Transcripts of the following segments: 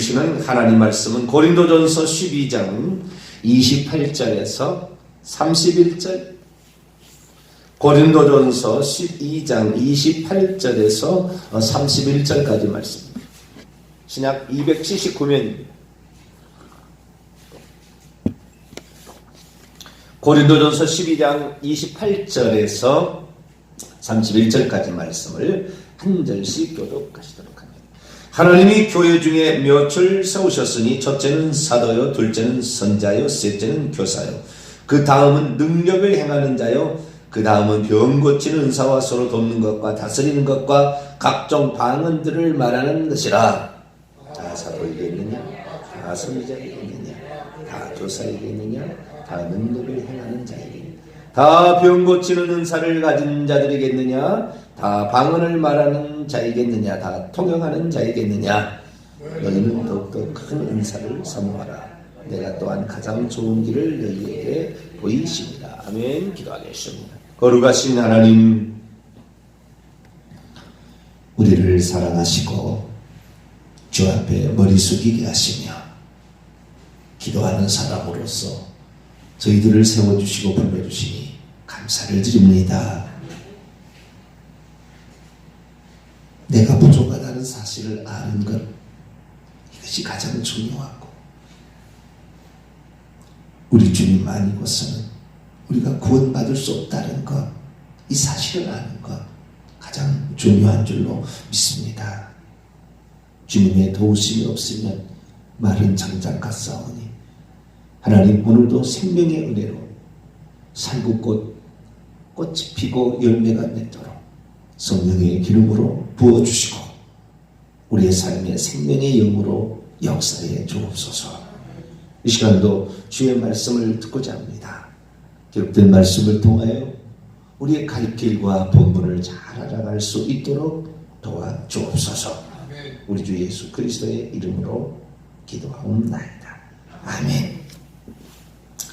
주시는 하나님 말씀은 고린도전서 12장 28절에서 31절, 고린도전서 12장 28절에서 31절까지 말씀입니다. 신약 279면입니다. 고린도전서 12장 28절에서 31절까지 말씀을 한 절씩 교독하시도록 합니다. 하나님이 교회 중에 몇을 세우셨으니 첫째는 사도요, 둘째는 선자요, 셋째는 교사요, 그 다음은 능력을 행하는 자요, 그 다음은 병 고치는 은사와 서로 돕는 것과 다스리는 것과 각종 방언들을 말하는 것이라. 다 사도에게 있느냐? 다 선지자에게 있느냐? 다 교사에게 있느냐? 다 능력을 행하는 자에게 있느냐? 다 병 고치는 은사를 가진 자들이겠느냐? 다 방언을 말하는 자이겠느냐? 다 통역하는 자이겠느냐? 너희는 더욱더 큰 은사를 사모하라. 내가 또한 가장 좋은 길을 너희에게 보이십니다. 아멘. 기도하겠습니다. 거룩하신 하나님, 우리를 사랑하시고 주 앞에 머리 숙이게 하시며 기도하는 사람으로서 저희들을 세워주시고 불러주시니 감사를 드립니다. 내가 부족하다는 사실을 아는 것, 이것이 가장 중요하고, 우리 주님 아니고서는 우리가 구원받을 수 없다는 것, 이 사실을 아는 것 가장 중요한 줄로 믿습니다. 주님의 도우심이 없으면 마른 장작 같사오니 하나님, 오늘도 생명의 은혜로 살구꽃 꽃이 피고 열매가 맺도록 성령의 기름으로 부어주시고 우리의 삶의 생명의 영으로 역사해 주옵소서. 이 시간도 주의 말씀을 듣고자 합니다. 기록된 말씀을 통하여 우리의 갈 길과 본분을 잘 알아갈 수 있도록 도와주옵소서. 우리 주 예수 그리스도의 이름으로 기도하옵나이다. 아멘.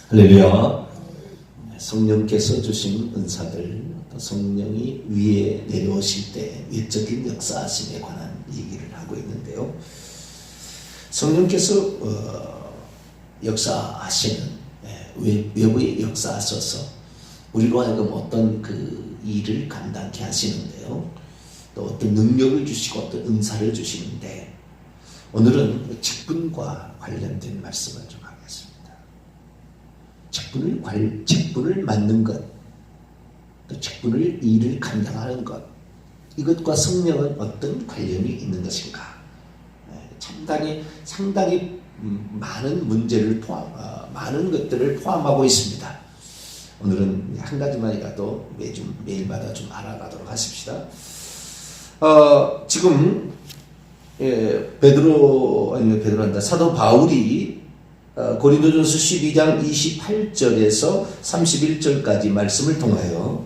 할렐루야. 성령께서 주신 은사들, 성령이 위에 내려오실 때 외적인 역사하심에 관한 얘기를 하고 있는데요. 성령께서 역사하시는, 외부에 역사하셔서 우리로 하여금 어떤 그 일을 감당케 하시는데요. 또 어떤 능력을 주시고 어떤 은사를 주시는데, 오늘은 직분과 관련된 말씀을 좀 하겠습니다. 직분을 맡는 것, 또 직분을 일을 감당하는 것, 이것과 성령은 어떤 관련이 있는 것인가? 상당히 많은 문제를 많은 것들을 포함하고 있습니다. 오늘은 한 가지만이라도 매일마다 좀 알아가도록 하십시다. 지금 사도 바울이 고린도전서 12장 28절에서 31절까지 말씀을 통하여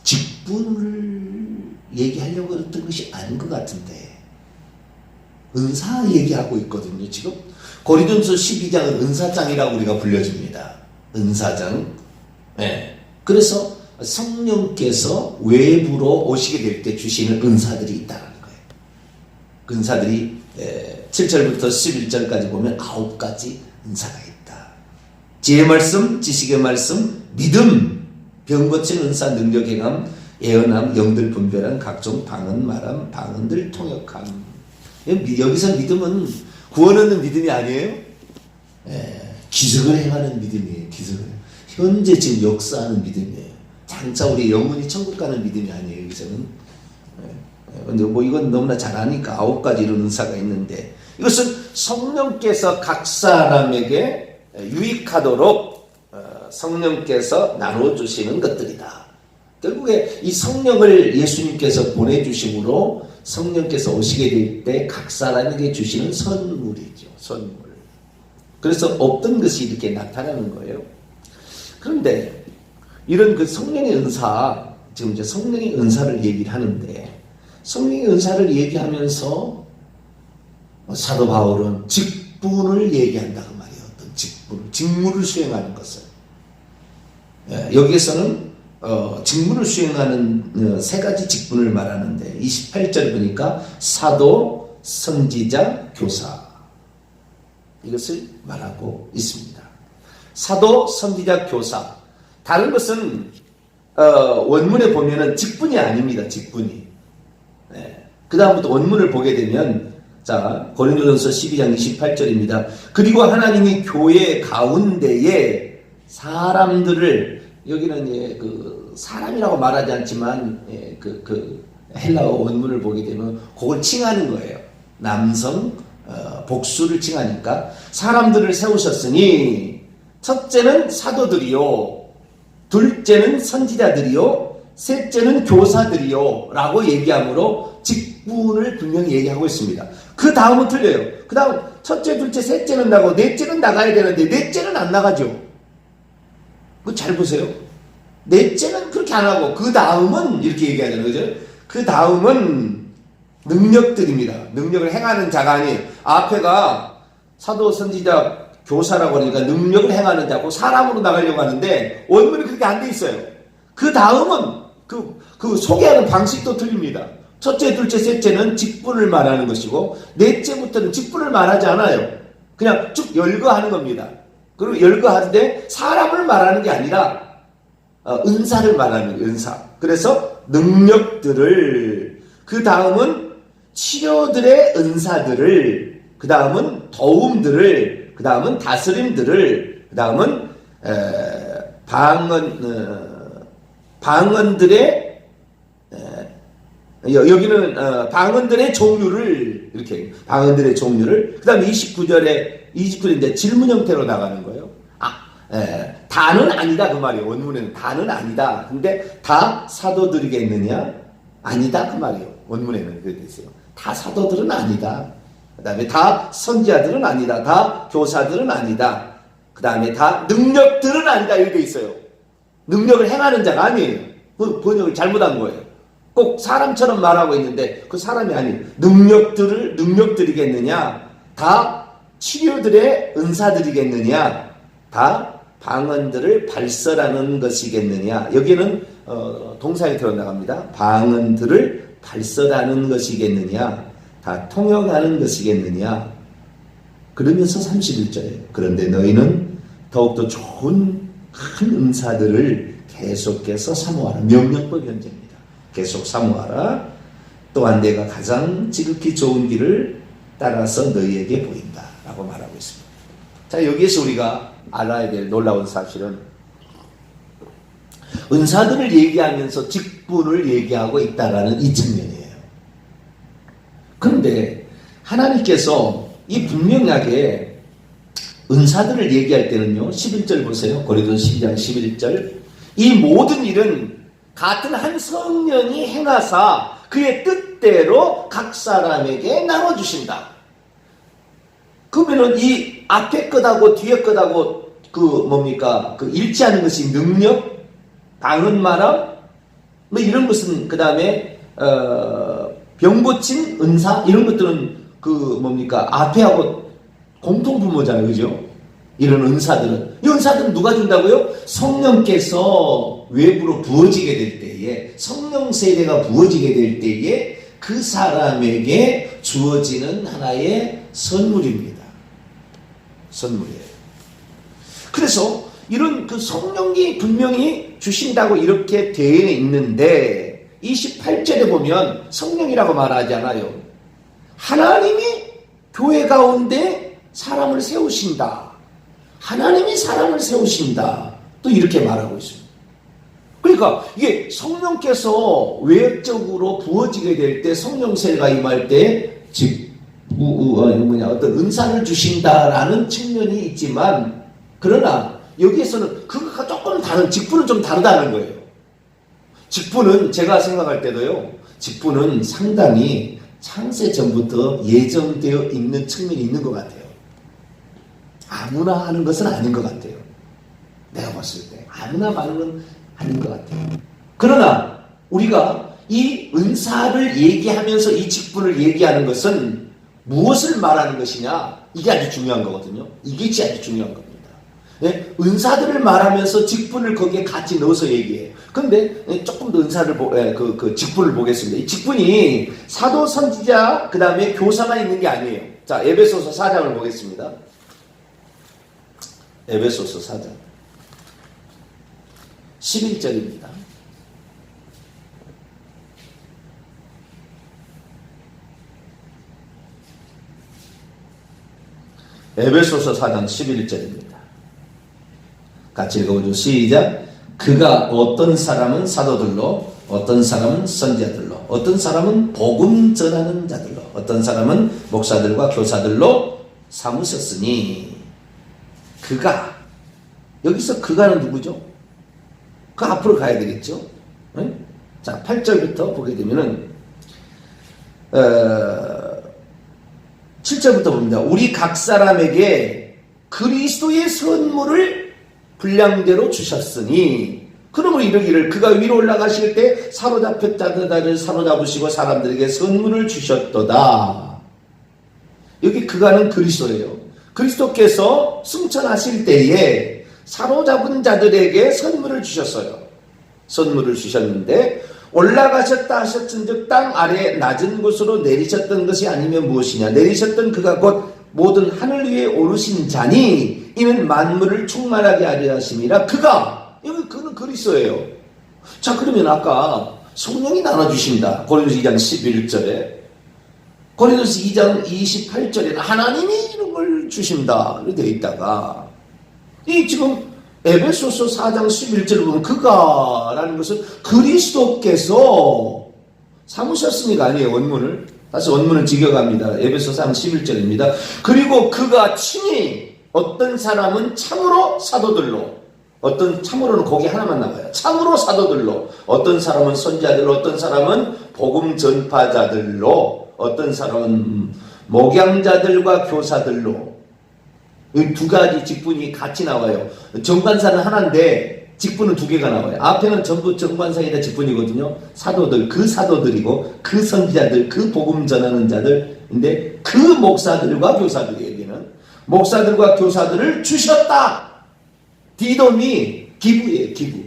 직분을 얘기하려고 했던 것이 아닌 것 같은데 은사 얘기하고 있거든요. 지금 고린도전서 12장은 은사장이라고 우리가 불려집니다. 은사장. 그래서 성령께서 외부로 오시게 될 때 주시는 은사들이 있다는 거예요. 은사들이 7절부터 11절까지 보면 9가지 은사가 있다. 지혜의 말씀, 지식의 말씀, 믿음, 병 고치는 은사, 능력 행함, 예언함, 영들 분별함, 각종 방언 말함, 방언들 통역함. 여기서 믿음은 구원 얻는 믿음이 아니에요. 기적을 행하는 믿음이에요. 기적을. 현재 지금 역사하는 믿음이에요. 장차 우리 영혼이 천국 가는 믿음이 아니에요. 여기서는. 근데 이건 너무나 잘 아니까 9가지 이런 은사가 있는데, 이것은 성령께서 각 사람에게 유익하도록 성령께서 나눠주시는 것들이다. 결국에 이 성령을 예수님께서 보내주심으로 성령께서 오시게 될 때 각 사람에게 주시는 선물이죠. 선물. 그래서 없던 것이 이렇게 나타나는 거예요. 그런데 이런 그 성령의 은사, 지금 이제 성령의 은사를 얘기를 하는데, 성령의 은사를 얘기하면서 사도 바울은 직분을 얘기한다고 말이에요. 어떤 직무를 수행하는 것을. 여기에서는 직무를 수행하는 3가지 직분을 말하는데, 28절 보니까 사도, 선지자, 교사 이것을 말하고 있습니다. 사도, 선지자, 교사. 다른 것은 원문에 보면은 직분이 아닙니다. 직분이. 네. 그 다음부터 원문을 보게 되면 자 고린도전서 12장 28절입니다. 그리고 하나님이 교회 가운데에 사람들을 여기는 예, 그 사람이라고 말하지 않지만 예, 그 헬라어 원문을 보게 되면 그걸 칭하는 거예요. 남성 복수를 칭하니까 사람들을 세우셨으니 첫째는 사도들이요, 둘째는 선지자들이요, 셋째는 교사들이요 라고 얘기하므로 직분을 분명히 얘기하고 있습니다. 그 다음은 틀려요. 그 다음 첫째, 둘째, 셋째는 나가고 넷째는 나가야 되는데 넷째는 안 나가죠. 그거 잘 보세요. 넷째는 그렇게 안 하고 그 다음은 이렇게 얘기하잖아요. 그죠? 그 다음은 능력들입니다. 능력을 행하는 자가 아니에요. 앞에가 사도, 선지자, 교사라고 하니까 능력을 행하는 자고 사람으로 나가려고 하는데 원문이 그렇게 안 돼 있어요. 그 다음은 그 소개하는 방식도 틀립니다. 첫째, 둘째, 셋째는 직분을 말하는 것이고 넷째부터는 직분을 말하지 않아요. 그냥 쭉 열거하는 겁니다. 그리고 열거하는데 사람을 말하는 게 아니라 은사를 말하는 거예요. 은사. 그래서 능력들을, 그 다음은 치료들의 은사들을, 그 다음은 도움들을, 그 다음은 다스림들을, 그 다음은 방언들의 여기는 방언들의 종류를 이렇게 방언들의 종류를, 그 다음에 29절인데 질문 형태로 나가는 거예요. 다는 아니다 그 말이에요. 원문에는 다는 아니다. 근데 다 사도들이겠느냐? 아니다 그 말이에요. 원문에는 그렇게 있어요. 다 사도들은 아니다. 그 다음에 다 선지자들은 아니다. 다 교사들은 아니다. 그 다음에 다 능력들은 아니다. 이렇게 있어요. 능력을 행하는 자가 아니에요. 번역을 잘못한 거예요. 꼭 사람처럼 말하고 있는데 그 사람이 아니에요. 능력들이겠느냐? 다 치료들의 은사들이겠느냐? 다 방언들을 발설하는 것이겠느냐? 여기는 동사에 들어나갑니다. 방언들을 발설하는 것이겠느냐? 다 통역하는 것이겠느냐? 그러면서 31절에 그런데 너희는 더욱더 좋은 큰 은사들을 계속해서 사모하라. 명령법 현재입니다. 계속 사모하라. 또한 내가 가장 지극히 좋은 길을 따라서 너희에게 보인다 라고 말하고 있습니다. 자, 여기에서 우리가 알아야 될 놀라운 사실은 은사들을 얘기하면서 직분을 얘기하고 있다라는 이 측면이에요. 그런데 하나님께서 이 분명하게 은사들을 얘기할 때는요, 11절 보세요. 고린도서 12장 11절. 이 모든 일은 같은 한 성령이 행하사 그의 뜻대로 각 사람에게 나눠주신다. 그러면은 이 앞에 것하고 뒤에 것하고 일치하는 것이 능력, 방언 말함, 뭐 이런 것은 그 다음에 병 고친 은사 이런 것들은 앞에하고 공통 부모잖아요, 그죠? 이런 은사들은 이 은사들은 누가 준다고요? 성령께서 외부로 부어지게 될 때에, 성령 세례가 부어지게 될 때에 그 사람에게 주어지는 하나의 선물입니다. 선물이에요. 그래서 이런 그 성령이 분명히 주신다고 이렇게 되어 있는데 28절에 보면 성령이라고 말하지 않아요. 하나님이 교회 가운데 사람을 세우신다. 하나님이 사람을 세우신다. 또 이렇게 말하고 있습니다. 그러니까 이게 성령께서 외적으로 부어지게 될 때, 성령 세례가 임할 때 어떤 은사를 주신다라는 측면이 있지만, 그러나 여기에서는 그것과 조금 다른, 직분은 좀 다르다는 거예요. 직분은 제가 생각할 때도요, 직분은 상당히 창세 전부터 예정되어 있는 측면이 있는 것 같아요. 아무나 하는 것은 아닌 것 같아요. 내가 봤을 때 아무나 하는 건 아닌 것 같아요. 그러나 우리가 이 은사를 얘기하면서 이 직분을 얘기하는 것은 무엇을 말하는 것이냐, 이게 아주 중요한 거거든요. 이게 아주 중요한 겁니다. 네? 은사들을 말하면서 직분을 거기에 같이 넣어서 얘기해요. 근데 조금 더 은사를 그 직분을 보겠습니다. 이 직분이 사도, 선지자, 그 다음에 교사만 있는 게 아니에요. 자, 에베소서 4장을 보겠습니다. 에베소서 4장 11절입니다. 에베소서 4장 11절입니다. 같이 읽어보죠. 시작. 그가 어떤 사람은 사도들로, 어떤 사람은 선지자들로, 어떤 사람은 복음 전하는 자들로, 어떤 사람은 목사들과 교사들로 삼으셨으니. 그가, 여기서 그가는 누구죠? 그 앞으로 가야 되겠죠? 네? 자, 8절부터 보게 되면은 7절부터 봅니다. 우리 각 사람에게 그리스도의 선물을 분량대로 주셨으니, 그러므로 이르기를 그가 위로 올라가실 때 사로잡혔다는 자를 사로잡으시고 사람들에게 선물을 주셨도다. 여기 그가는 그리스도예요. 그리스도께서 승천하실 때에 사로잡은 자들에게 선물을 주셨어요. 선물을 주셨는데, 올라가셨다 하셨은즉 땅 아래 낮은 곳으로 내리셨던 것이 아니면 무엇이냐. 내리셨던 그가 곧 모든 하늘 위에 오르신 자니 이는 만물을 충만하게 하려 하심이라. 그가, 여기 그는 그리스도예요. 자, 그러면 아까 성령이 나눠주신다. 고린도서 2장 11절에, 고린도서 2장 28절에는 하나님이 이런 걸 주신다 이렇게 되어 있다가, 이 지금 에베소서 4장 11절을 보면 그가라는 것은 그리스도께서 삼으셨으니까 아니에요. 원문을 다시 원문을 직역합니다. 에베소 4장 11절입니다. 그리고 그가 친히 어떤 사람은 참으로 사도들로, 어떤 참으로는 거기 하나만 나와요. 참으로 사도들로, 어떤 사람은 선지자들로, 어떤 사람은 복음 전파자들로, 어떤 사람은 목양자들과 교사들로, 이 두 가지 직분이 같이 나와요. 정관사는 하나인데 직분은 두 개가 나와요. 앞에는 전부 정관사에다 직분이거든요. 사도들, 그 사도들이고, 그 선지자들, 그 복음 전하는 자들인데, 그 목사들과 교사들에게는 목사들과 교사들을 주셨다. 디돔이 기부예요, 기부.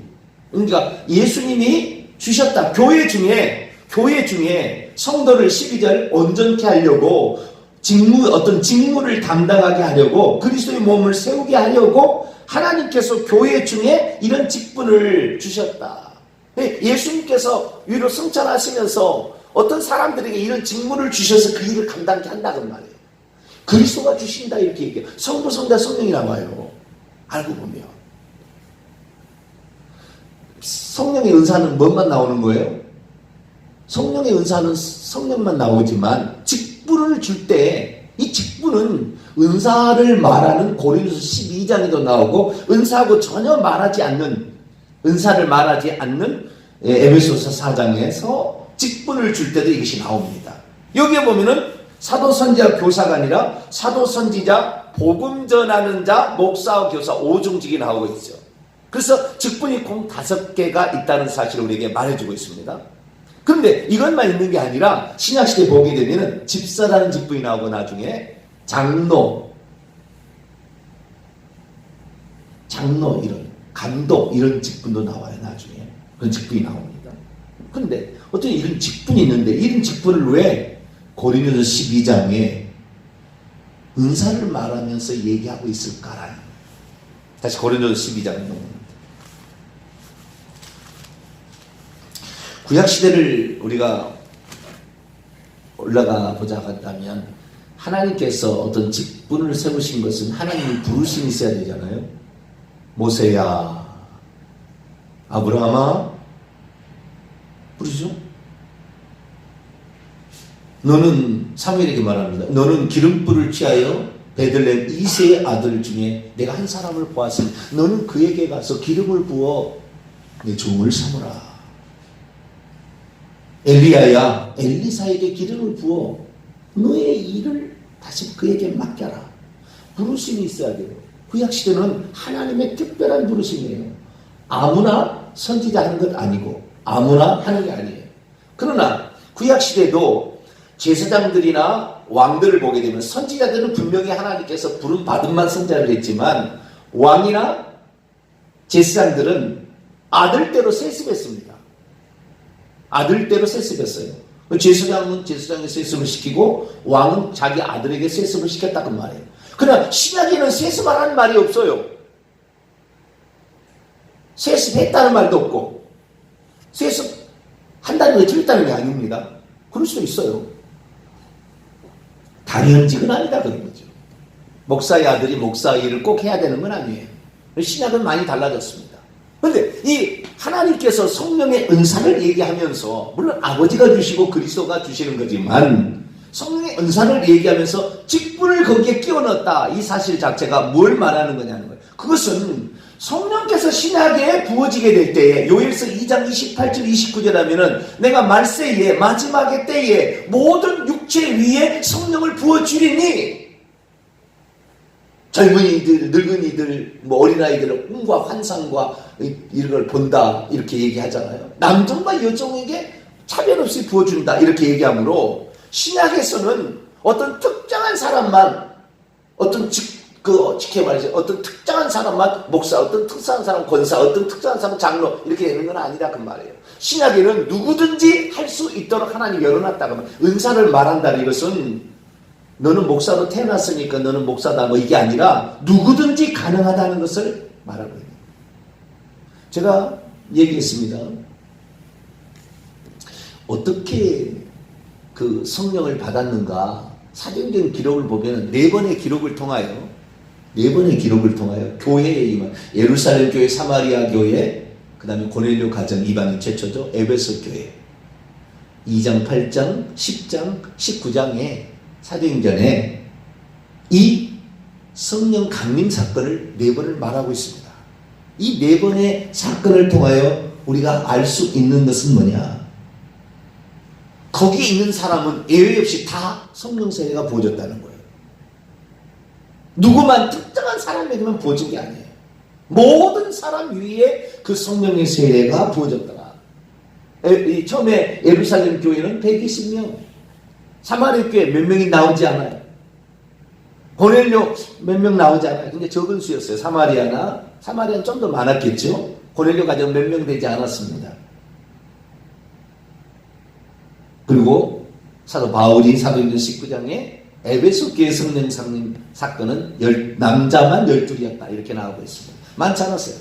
그러니까 예수님이 주셨다. 교회 중에 성도를 12절 온전케 하려고, 어떤 직무를 담당하게 하려고, 그리스도의 몸을 세우게 하려고 하나님께서 교회 중에 이런 직분을 주셨다. 예수님께서 위로 승천하시면서 어떤 사람들에게 이런 직무를 주셔서 그 일을 감당케 한다는 말이에요. 그리스도가 주신다 이렇게 얘기해요. 성부, 성자, 성령이 나와요. 알고 보면 성령의 은사는 뭐만 나오는 거예요? 성령의 은사는 성령만 나오지만 직분을 줄 때 이 직분은 은사를 말하는 고린도서 12장에도 나오고, 은사하고 전혀 말하지 않는, 은사를 말하지 않는 에베소서 4장에서 직분을 줄 때도 이것이 나옵니다. 여기에 보면은 사도, 선지자, 교사가 아니라 사도, 선지자, 복음 전하는 자, 목사, 교사 5중직이 나오고 있죠. 그래서 직분이 총 5개가 있다는 사실을 우리에게 말해주고 있습니다. 그런데 이것만 있는 게 아니라 신약시대에 보게 되면 집사라는 직분이 나오고, 나중에 장로 이런 감독 이런 직분도 나와요. 나중에 그런 직분이 나옵니다. 그런데 어떤 이런 직분이 있는데, 이런 직분을 왜 고린도서 12장에 은사를 말하면서 얘기하고 있을까라는, 다시 고린도서 12장을 넘깁니다. 구약시대를 우리가 올라가 보자 한다면, 하나님께서 어떤 직분을 세우신 것은 하나님이 부르심이 있어야 되잖아요. 모세야, 아브라함아, 부르죠? 너는, 사무엘에게 말합니다. 너는 기름불을 취하여 베들레헴 이새의 아들 중에 내가 한 사람을 보았으니 너는 그에게 가서 기름을 부어 내 종을 삼으라. 엘리야야, 엘리사에게 기름을 부어 너의 일을 다시 그에게 맡겨라. 부르심이 있어야 돼요. 구약시대는 하나님의 특별한 부르심이에요. 아무나 선지자 하는 것 아니고 아무나 하는 게 아니에요. 그러나 구약시대도 제사장들이나 왕들을 보게 되면 선지자들은 분명히 하나님께서 부름 받은만 선지자를 했지만, 왕이나 제사장들은 아들대로 세습했습니다. 아들대로 세습했어요. 제사장은 제사장의 세습을 시키고 왕은 자기 아들에게 세습을 시켰다고 말해요. 그러나 신약에는 세습하라는 말이 없어요. 세습했다는 말도 없고 세습한다는 게 틀렸다는 게 아닙니다. 그럴 수도 있어요. 당연직은 아니다 그런 거죠. 목사의 아들이 목사 일을 꼭 해야 되는 건 아니에요. 신약은 많이 달라졌습니다. 그런데 이 하나님께서 성령의 은사를 얘기하면서 물론 아버지가 주시고 그리스도가 주시는 거지만 성령의 은사를 얘기하면서 직분을 거기에 끼워 넣었다. 이 사실 자체가 뭘 말하는 거냐는 거예요. 그것은 성령께서 신약에 부어지게 될 때에 요엘서 2장 28절 29절 하면은 내가 말세에 마지막의 때에 모든 육체 위에 성령을 부어주리니 젊은이들, 늙은이들, 어린아이들은 꿈과 환상과 이런 걸 본다 이렇게 얘기하잖아요. 남종과 여종에게 차별 없이 부어준다 이렇게 얘기하므로 신약에서는 어떤 특정한 사람만 쉽게 말해서 어떤 특정한 사람만 목사, 어떤 특정한 사람 권사, 어떤 특정한 사람 장로 이렇게 되는 건 아니라 그 말이에요. 신약에는 누구든지 할 수 있도록 하나님이 열어놨다고 말해요. 은사를 말한다는 것은 너는 목사로 태어났으니까 너는 목사다 뭐 이게 아니라 누구든지 가능하다는 것을 말하고 있는 거예요. 제가 얘기했습니다. 어떻게 그 성령을 받았는가 사도행전 기록을 보면 네 번의 기록을 통하여 교회에 임한 예루살렘 교회, 사마리아 교회, 그 다음에 고넬료 가정 이방인 최초죠. 에베소 교회 2장, 8장, 10장, 19장에 사도행전에 이 성령 강림 사건을 네 번을 말하고 있습니다. 이 네 번의 사건을 통하여 우리가 알 수 있는 것은 뭐냐? 거기에 있는 사람은 예외 없이 다 성령 세례가 부어졌다는 거예요. 누구만 특정한 사람에게만 부어진 게 아니에요. 모든 사람 위에 그 성령의 세례가 부어졌더라. 처음에 예루살렘 교회는 120명, 사마리아 교회 몇 명이 나오지 않아요. 고넬료 몇 명 나오지 않아요. 근데 적은 수였어요. 사마리아는 좀 더 많았겠죠. 고넬료 가정 몇 명 되지 않았습니다. 그리고 사도 바울이 사도행전 19장에 에베소 교회 성령 상림 사건은 남자만 12이었다 이렇게 나오고 있습니다. 많지 않았어요.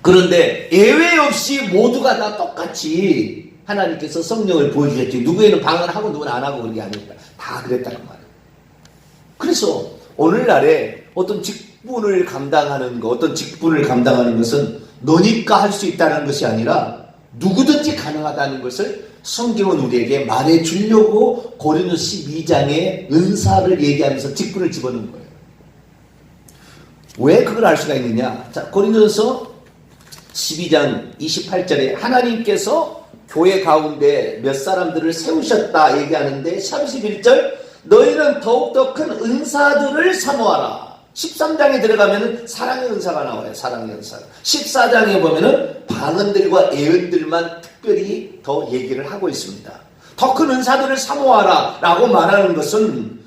그런데 예외 없이 모두가 다 똑같이 하나님께서 성령을 보여주셨지 누구에는 방언을 하고 누구는 안 하고 그런 게 아닙니다. 다 그랬다는 말이에요. 그래서 오늘날에 어떤 직분을 감당하는 것은 너니까 할 수 있다는 것이 아니라 누구든지 가능하다는 것을 성경은 우리에게 말해주려고 고린도 12장의 은사를 얘기하면서 직분을 집어넣은 거예요. 왜 그걸 알 수가 있느냐? 자, 고린도서 12장 28절에 하나님께서 교회 가운데 몇 사람들을 세우셨다 얘기하는데 31절 너희는 더욱더 큰 은사들을 사모하라. 13장에 들어가면은 사랑의 은사가 나와요. 사랑의 은사가. 14장에 보면은 방언들과 예언들만 특별히 더 얘기를 하고 있습니다. 더 큰 은사들을 사모하라 라고 말하는 것은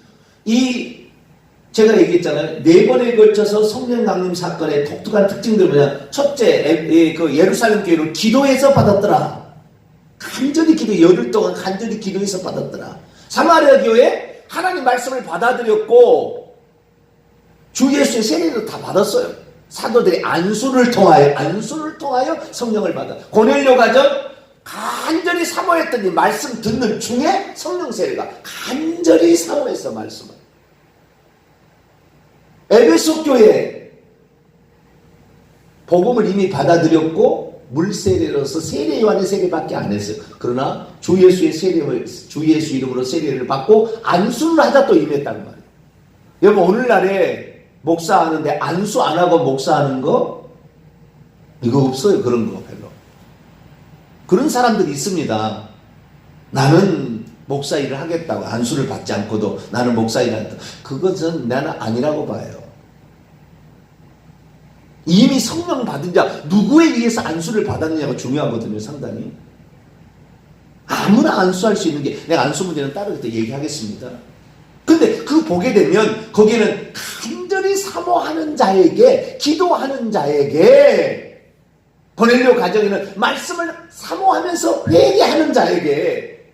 제가 얘기했잖아요. 네 번에 걸쳐서 성령 강림 사건의 독특한 특징들 뭐냐. 첫째, 예루살렘 교회를 기도해서 받았더라. 간절히 열흘 동안 간절히 기도해서 받았더라. 사마리아 교회 하나님 말씀을 받아들였고 주 예수의 세례도 다 받았어요. 사도들이 안수를 통하여 성령을 받아. 고넬료 가정 간절히 사모했더니 말씀 듣는 중에 성령 세례가 간절히 사모했어 말씀을. 에베소 교회 복음을 이미 받아들였고 물세례로서 세례 요한의 세례밖에 안 했어요. 그러나 주 예수 이름으로 세례를 받고 안수를 하자 또 임했다는 말이에요. 여러분 오늘날에 목사하는데 안수 안 하고 목사하는 거 이거 없어요. 그런 거 별로. 그런 사람들이 있습니다. 나는 목사 일을 하겠다고 안수를 받지 않고도 나는 목사 일을 한다. 그것은 나는 아니라고 봐요. 이미 성령 받은 자 누구에 의해서 안수를 받았느냐가 중요하거든요. 상당히. 아무나 안수할 수 있는 게 내가 안수 문제는 따로 그때 얘기하겠습니다. 근데 그 보게 되면 거기에는 간절히 간절히 사모하는 자에게, 기도하는 자에게, 고넬료 가정에는 말씀을 사모하면서 회개하는 자에게,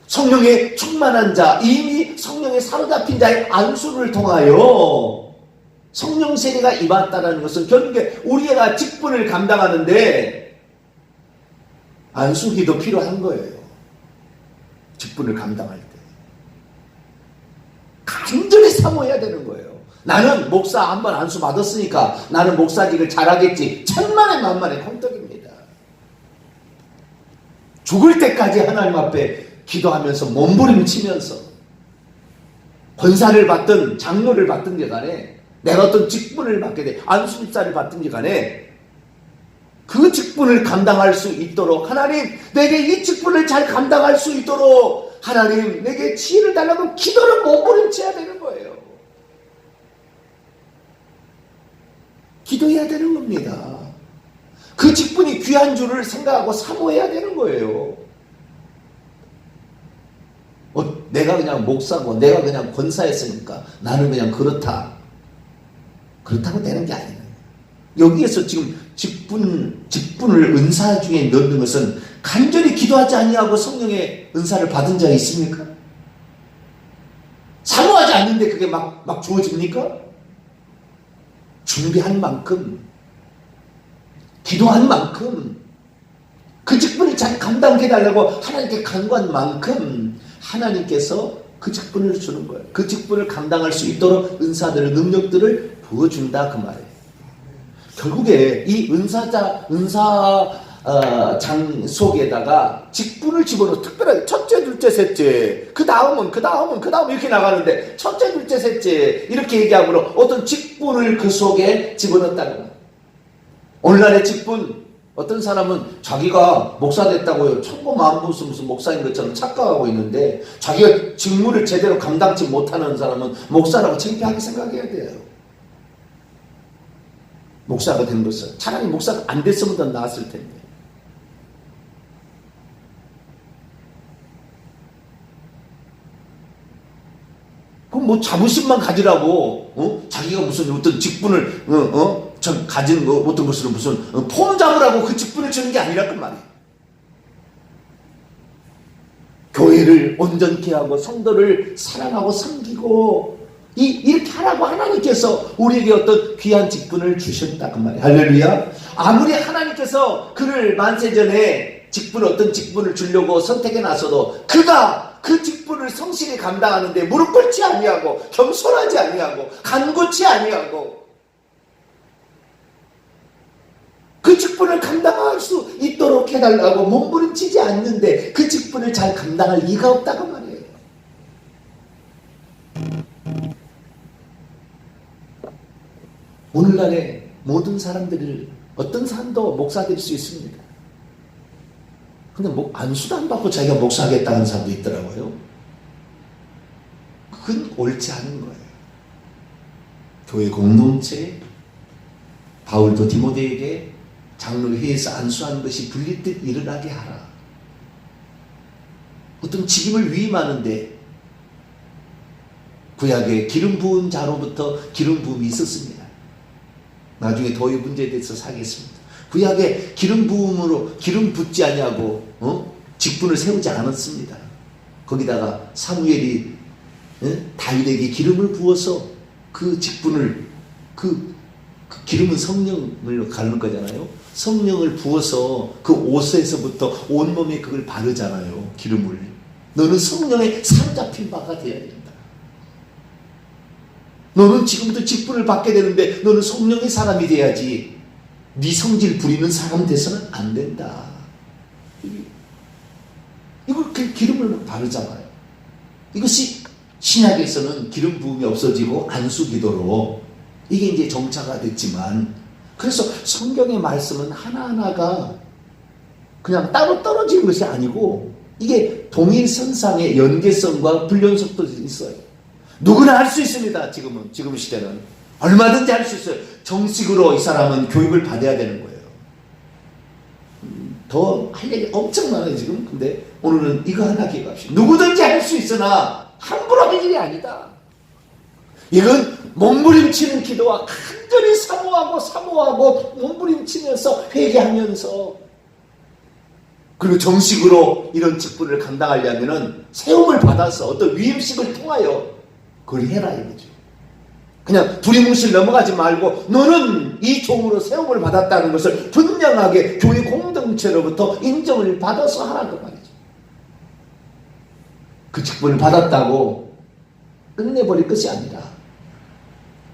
성령에 충만한 자, 이미 성령에 사로잡힌 자의 안수를 통하여 성령 세례가 임했다는 것은 결국에 우리가 직분을 감당하는데 안수기도 필요한 거예요. 직분을 감당할 때 간절히 사모해야 되는 거예요. 나는 목사 한번 안수 받았으니까 나는 목사직을 잘하겠지. 천만에 만만의 콩떡입니다. 죽을 때까지 하나님 앞에 기도하면서 몸부림치면서 권사를 받든 장로를 받든지 간에, 내가 어떤 직분을 받게 돼 안수집사를 받든지 간에 그 직분을 감당할 수 있도록, 하나님 내게 이 직분을 잘 감당할 수 있도록 하나님 내게 지혜를 달라고 기도를 몸부림쳐야 되는 거예요. 기도해야 되는 겁니다. 그 직분이 귀한 줄을 생각하고 사모해야 되는 거예요. 내가 그냥 목사고 내가 그냥 권사했으니까 나는 그냥 그렇다고 되는 게 아니에요. 여기에서 지금 직분을 은사 중에 넣는 것은 간절히 기도하지 아니하고 성령의 은사를 받은 자 있습니까? 사모하지 않는데 그게 막 주어집니까? 준비한 만큼, 기도한 만큼, 그 직분을 잘 감당해 달라고 하나님께 간구한 만큼 하나님께서 그 직분을 주는 거예요. 그 직분을 감당할 수 있도록 은사들을, 능력들을 부어준다 그 말이에요. 결국에 이 은사장 속에다가 직분을 집어넣어 특별하게 첫째, 둘째, 셋째, 그 다음은 이렇게 나가는데 첫째, 둘째, 셋째 이렇게 얘기하므로 어떤 직분을 그 속에 집어넣었다는 거예요. 오늘날의 직분, 어떤 사람은 자기가 목사 됐다고요. 천고만고서 무슨 목사인 것처럼 착각하고 있는데 자기가 직무를 제대로 감당치 못하는 사람은 목사라고 창피하게 생각해야 돼요. 목사가 된 것은 차라리 목사가 안 됐으면 더 나았을 텐데. 그럼 뭐 자부심만 가지라고 자기가 무슨 어떤 직분을 가진 어떤 것으로 무슨 폼 잡으라고 그 직분을 주는 게 아니라 그 말이에요. 교회를 온전케 하고 성도를 사랑하고 섬기고 이렇게 하라고 하나님께서 우리에게 어떤 귀한 직분을 주셨다 그 말이에요. 할렐루야. 아무리 하나님께서 그를 만세전에 어떤 직분을 주려고 선택해 놔서도 그가 그 직분을 성실히 감당하는데 무릎 꿇지 아니하고 겸손하지 아니하고 간구치 아니하고 그 직분을 감당할 수 있도록 해달라고 몸부림치지 않는데 그 직분을 잘 감당할 리가 없다고 말이에요. 오늘날의 모든 사람들을 어떤 사람도 목사 될 수 있습니다. 근데 안수도 안 받고 자기가 목사하겠다는 사람도 있더라고요. 그건 옳지 않은 거예요. 교회 공동체, 바울도 디모데에게 장로회에서 안수하는 것이 불릴 듯 일어나게 하라. 어떤 직임을 위임하는데 구약에 기름 부은 자로부터 기름 부음이 있었습니다. 나중에 더 이 문제에 대해서 사겠습니다. 구약에 기름 부음으로 기름 붓지 아니하고 직분을 세우지 않았습니다. 거기다가 사무엘이 다윗에게 기름을 부어서 그 직분을 그 기름은 성령을 가르는 거잖아요. 성령을 부어서 그 옷에서부터 온몸에 그걸 바르잖아요. 기름을. 너는 성령에 사로잡힌 바가 되어야 된다. 너는 지금부터 직분을 받게 되는데 너는 성령의 사람이 돼야지 네 성질 부리는 사람 돼서는 안 된다. 이걸 기름을 막 바르잖아요. 이것이 신약에서는 기름 부음이 없어지고 안수기도로 이게 이제 정착화 됐지만, 그래서 성경의 말씀은 하나하나가 그냥 따로 떨어지는 것이 아니고 이게 동일선상의 연계성과 불연속도 있어요. 누구나 할 수 있습니다. 지금 시대는 얼마든지 할 수 있어요. 정식으로 이 사람은 교육을 받아야 되는 거예요. 더 할 얘기 엄청 많아요 지금. 근데 오늘은 이거 하나 기억합시다. 누구든지 할 수 있으나 함부로 할 일이 아니다. 이건 몸부림치는 기도와 간절히 사모하고 몸부림치면서 회개하면서, 그리고 정식으로 이런 직분을 감당하려면은 세움을 받아서 어떤 위임식을 통하여 그걸 해라 이거죠. 그냥 두리뭉실 넘어가지 말고 너는 이 종으로 세움을 받았다는 것을 분명하게 교회 공동체로부터 인정을 받아서 하라고 말이죠. 그 직분을 받았다고 끝내버릴 것이 아니라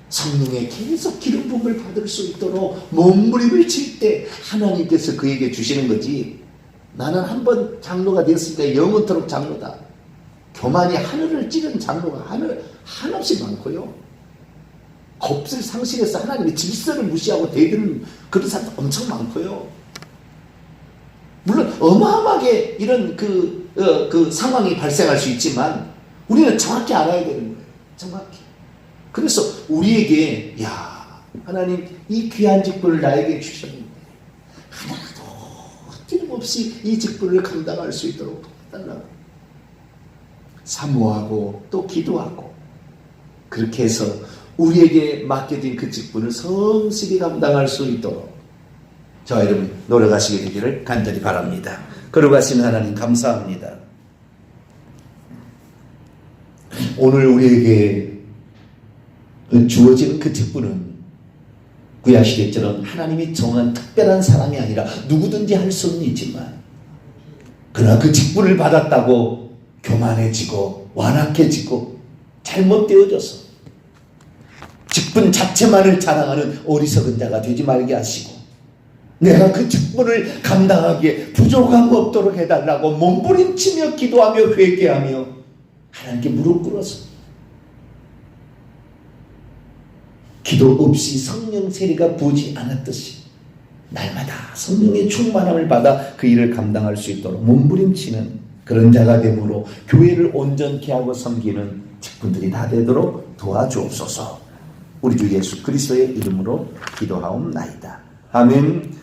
성령의 계속 기름 부음을 받을 수 있도록 몸부림을 칠 때 하나님께서 그에게 주시는 거지. 나는 한번 장로가 되었으니까 영원토록 장로다. 교만이 하늘을 찌른 장로가 한없이 많고요. 겁을 상실해서 하나님의 질서를 무시하고 대드는 그런 사람도 엄청 많고요. 물론 어마어마하게 이런 그 상황이 발생할 수 있지만 우리는 정확히 알아야 되는 거예요. 정확히. 그래서 우리에게 하나님 이 귀한 직분을 나에게 주셨는데 하나도 틀림없이 이 직분을 감당할 수 있도록 해달라고 사모하고 또 기도하고, 그렇게 해서 우리에게 맡겨진 그 직분을 성실히 감당할 수 있도록 저와 여러분 노력하시게 되기를 간절히 바랍니다. 거룩하신 하나님 감사합니다. 오늘 우리에게 주어진 그 직분은 구약시대처럼 하나님이 정한 특별한 사람이 아니라 누구든지 할 수는 있지만, 그러나 그 직분을 받았다고 교만해지고 완악해지고 잘못되어져서 직분 자체만을 자랑하는 어리석은 자가 되지 말게 하시고, 내가 그 직분을 감당하기에 부족함 없도록 해달라고 몸부림치며 기도하며 회개하며 하나님께 무릎 꿇어서 기도 없이 성령 세례가 부지 않았듯이 날마다 성령의 충만함을 받아 그 일을 감당할 수 있도록 몸부림치는 그런 자가 되므로 교회를 온전케 하고 섬기는 직분들이 다 되도록 도와주옵소서. 우리 주 예수 그리스도의 이름으로 기도하옵나이다. 아멘.